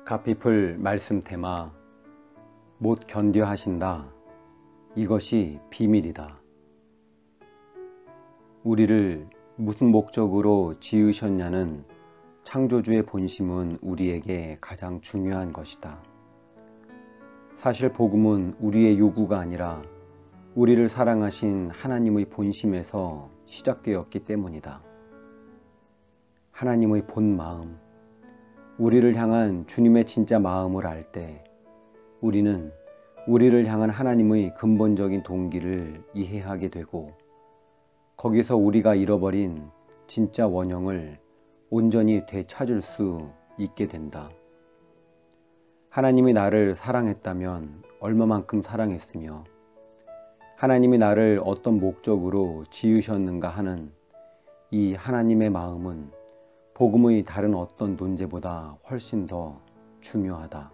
가피풀 말씀 테마 못 견뎌 하신다. 이것이 비밀이다. 우리를 무슨 목적으로 지으셨냐는 창조주의 본심은 우리에게 가장 중요한 것이다. 사실 복음은 우리의 요구가 아니라 우리를 사랑하신 하나님의 본심에서 시작되었기 때문이다. 하나님의 본 마음, 우리를 향한 주님의 진짜 마음을 알 때 우리는 우리를 향한 하나님의 근본적인 동기를 이해하게 되고 거기서 우리가 잃어버린 진짜 원형을 온전히 되찾을 수 있게 된다. 하나님이 나를 사랑했다면 얼마만큼 사랑했으며 하나님이 나를 어떤 목적으로 지으셨는가 하는 이 하나님의 마음은 복음의 다른 어떤 논제보다 훨씬 더 중요하다.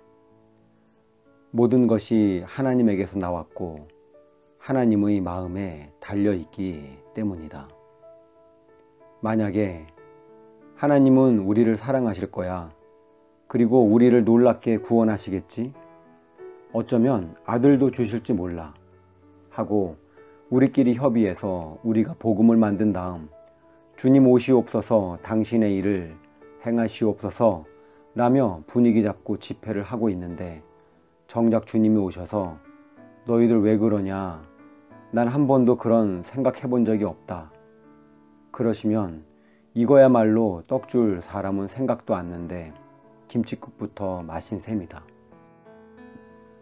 모든 것이 하나님에게서 나왔고 하나님의 마음에 달려있기 때문이다. 만약에 하나님은 우리를 사랑하실 거야. 그리고 우리를 놀랍게 구원하시겠지? 어쩌면 아들도 주실지 몰라. 하고 우리끼리 협의해서 우리가 복음을 만든 다음 주님 오시옵소서 당신의 일을 행하시옵소서 라며 분위기 잡고 집회를 하고 있는데 정작 주님이 오셔서 너희들 왜 그러냐? 난 한 번도 그런 생각해 본 적이 없다. 그러시면 이거야말로 떡줄 사람은 생각도 않는데 김칫국부터 마신 셈이다.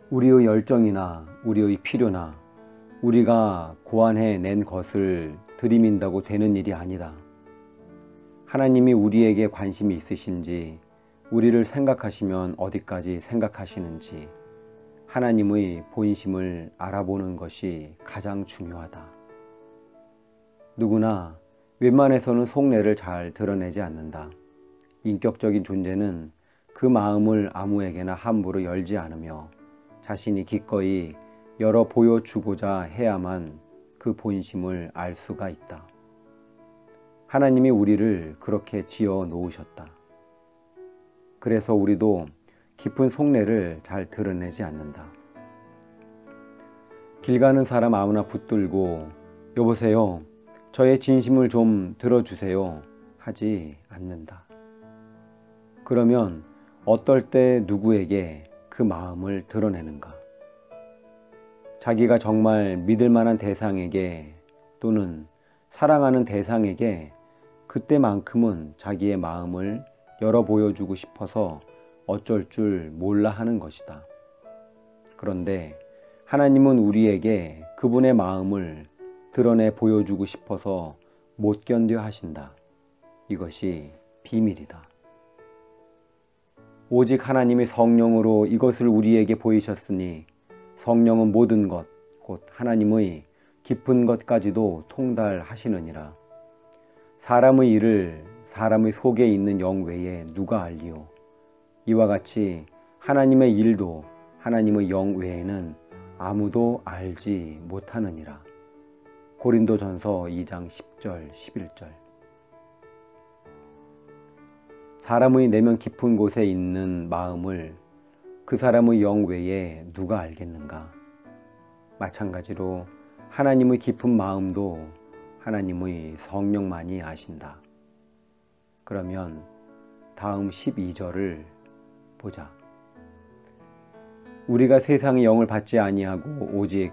우리의 열정이나 우리의 필요나 우리가 고안해 낸 것을 들이민다고 되는 일이 아니다. 하나님이 우리에게 관심이 있으신지 우리를 생각하시면 어디까지 생각하시는지 하나님의 본심을 알아보는 것이 가장 중요하다. 누구나 웬만해서는 속내를 잘 드러내지 않는다. 인격적인 존재는 그 마음을 아무에게나 함부로 열지 않으며 자신이 기꺼이 열어 보여주고자 해야만 그 본심을 알 수가 있다. 하나님이 우리를 그렇게 지어 놓으셨다. 그래서 우리도 깊은 속내를 잘 드러내지 않는다. 길 가는 사람 아무나 붙들고 여보세요, 저의 진심을 좀 들어주세요 하지 않는다. 그러면 어떨 때 누구에게 그 마음을 드러내는가? 자기가 정말 믿을 만한 대상에게 또는 사랑하는 대상에게 그때만큼은 자기의 마음을 열어 보여주고 싶어서 어쩔 줄 몰라 하는 것이다. 그런데 하나님은 우리에게 그분의 마음을 드러내 보여주고 싶어서 못 견뎌 하신다. 이것이 비밀이다. 오직 하나님이 성령으로 이것을 우리에게 보이셨으니 성령은 모든 것, 곧 하나님의 깊은 것까지도 통달하시느니라. 사람의 일을 사람의 속에 있는 영 외에 누가 알리오? 이와 같이 하나님의 일도 하나님의 영 외에는 아무도 알지 못하느니라. 고린도전서 2장 10절 11절. 사람의 내면 깊은 곳에 있는 마음을 그 사람의 영 외에 누가 알겠는가? 마찬가지로 하나님의 깊은 마음도 하나님의 성령만이 아신다. 그러면 다음 12절을 보자. 우리가 세상의 영을 받지 아니하고 오직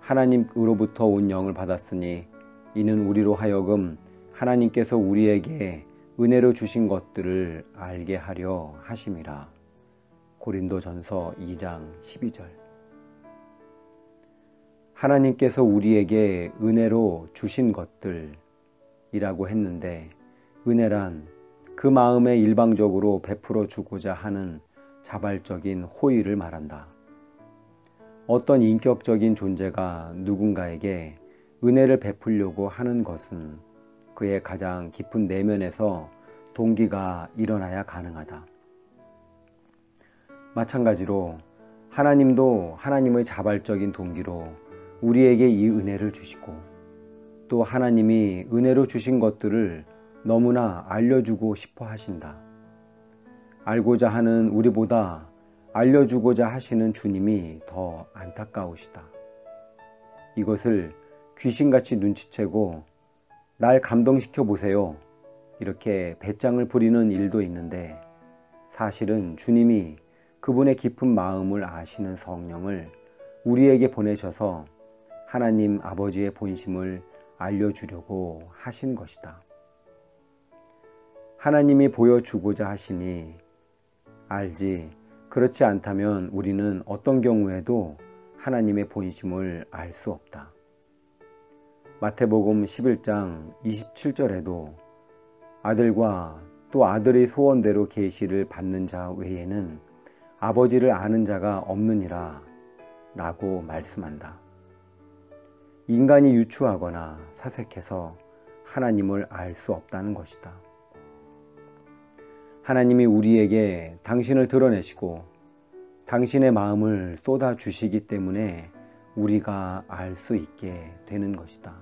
하나님으로부터 온 영을 받았으니 이는 우리로 하여금 하나님께서 우리에게 은혜로 주신 것들을 알게 하려 하심이라. 고린도전서 2장 12절. 하나님께서 우리에게 은혜로 주신 것들이라고 했는데 은혜란 그 마음에 일방적으로 베풀어 주고자 하는 자발적인 호의를 말한다. 어떤 인격적인 존재가 누군가에게 은혜를 베풀려고 하는 것은 그의 가장 깊은 내면에서 동기가 일어나야 가능하다. 마찬가지로 하나님도 하나님의 자발적인 동기로 우리에게 이 은혜를 주시고 또 하나님이 은혜로 주신 것들을 너무나 알려주고 싶어 하신다. 알고자 하는 우리보다 알려주고자 하시는 주님이 더 안타까우시다. 이것을 귀신같이 눈치채고 날 감동시켜 보세요, 이렇게 배짱을 부리는 일도 있는데, 사실은 주님이 그분의 깊은 마음을 아시는 성령을 우리에게 보내셔서 하나님 아버지의 본심을 알려주려고 하신 것이다. 하나님이 보여주고자 하시니 알지, 그렇지 않다면 우리는 어떤 경우에도 하나님의 본심을 알 수 없다. 마태복음 11장 27절에도 아들과 또 아들의 소원대로 계시를 받는 자 외에는 아버지를 아는 자가 없느니라 라고 말씀한다. 인간이 유추하거나 사색해서 하나님을 알 수 없다는 것이다. 하나님이 우리에게 당신을 드러내시고 당신의 마음을 쏟아주시기 때문에 우리가 알 수 있게 되는 것이다.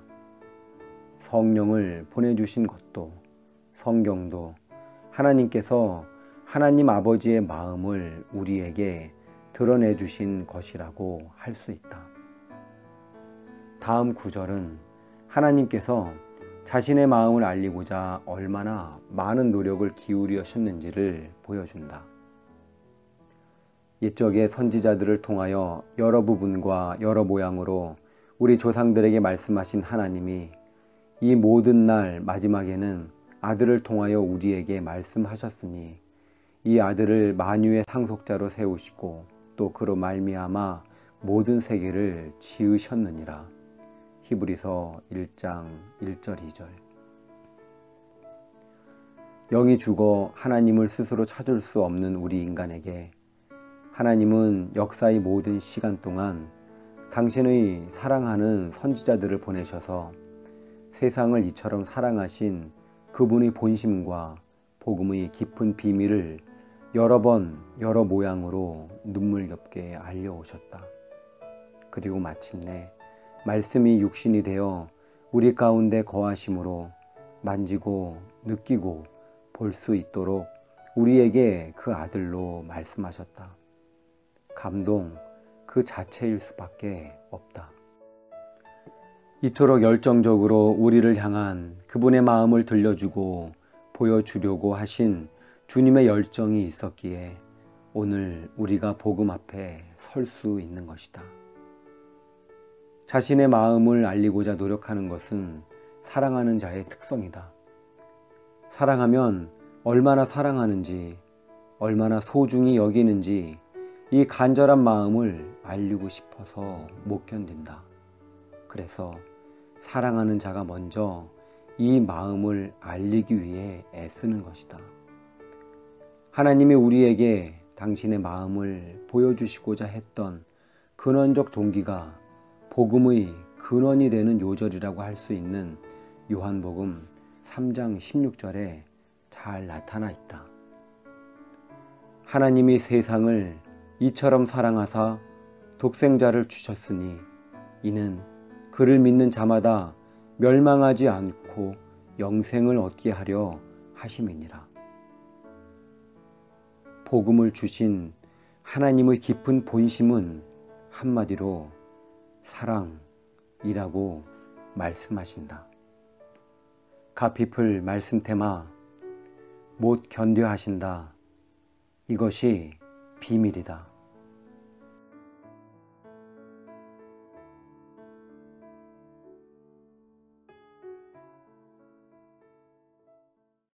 성령을 보내주신 것도, 성경도 하나님께서 하나님 아버지의 마음을 우리에게 드러내 주신 것이라고 할 수 있다. 다음 구절은 하나님께서 자신의 마음을 알리고자 얼마나 많은 노력을 기울이셨는지를 보여준다. 옛적의 선지자들을 통하여 여러 부분과 여러 모양으로 우리 조상들에게 말씀하신 하나님이 이 모든 날 마지막에는 아들을 통하여 우리에게 말씀하셨으니 이 아들을 만유의 상속자로 세우시고 또 그로 말미암아 모든 세계를 지으셨느니라. 히브리서 1장 1절 2절. 영이 죽어 하나님을 스스로 찾을 수 없는 우리 인간에게 하나님은 역사의 모든 시간 동안 당신의 사랑하는 선지자들을 보내셔서 세상을 이처럼 사랑하신 그분의 본심과 복음의 깊은 비밀을 여러 번 여러 모양으로 눈물겹게 알려오셨다. 그리고 마침내 말씀이 육신이 되어 우리 가운데 거하심으로 만지고 느끼고 볼 수 있도록 우리에게 그 아들로 말씀하셨다. 감동 그 자체일 수밖에 없다. 이토록 열정적으로 우리를 향한 그분의 마음을 들려주고 보여주려고 하신 주님의 열정이 있었기에 오늘 우리가 복음 앞에 설 수 있는 것이다. 자신의 마음을 알리고자 노력하는 것은 사랑하는 자의 특성이다. 사랑하면 얼마나 사랑하는지, 얼마나 소중히 여기는지 이 간절한 마음을 알리고 싶어서 못 견딘다. 그래서 사랑하는 자가 먼저 이 마음을 알리기 위해 애쓰는 것이다. 하나님이 우리에게 당신의 마음을 보여주시고자 했던 근원적 동기가 복음의 근원이 되는 요절이라고 할 수 있는 요한복음 3장 16절에 잘 나타나 있다. 하나님이 세상을 이처럼 사랑하사 독생자를 주셨으니 이는 그를 믿는 자마다 멸망하지 않고 영생을 얻게 하려 하심이니라. 복음을 주신 하나님의 깊은 본심은 한마디로 사랑이라고 말씀하신다. 가피플 말씀 테마 못 견뎌 하신다. 이것이 비밀이다.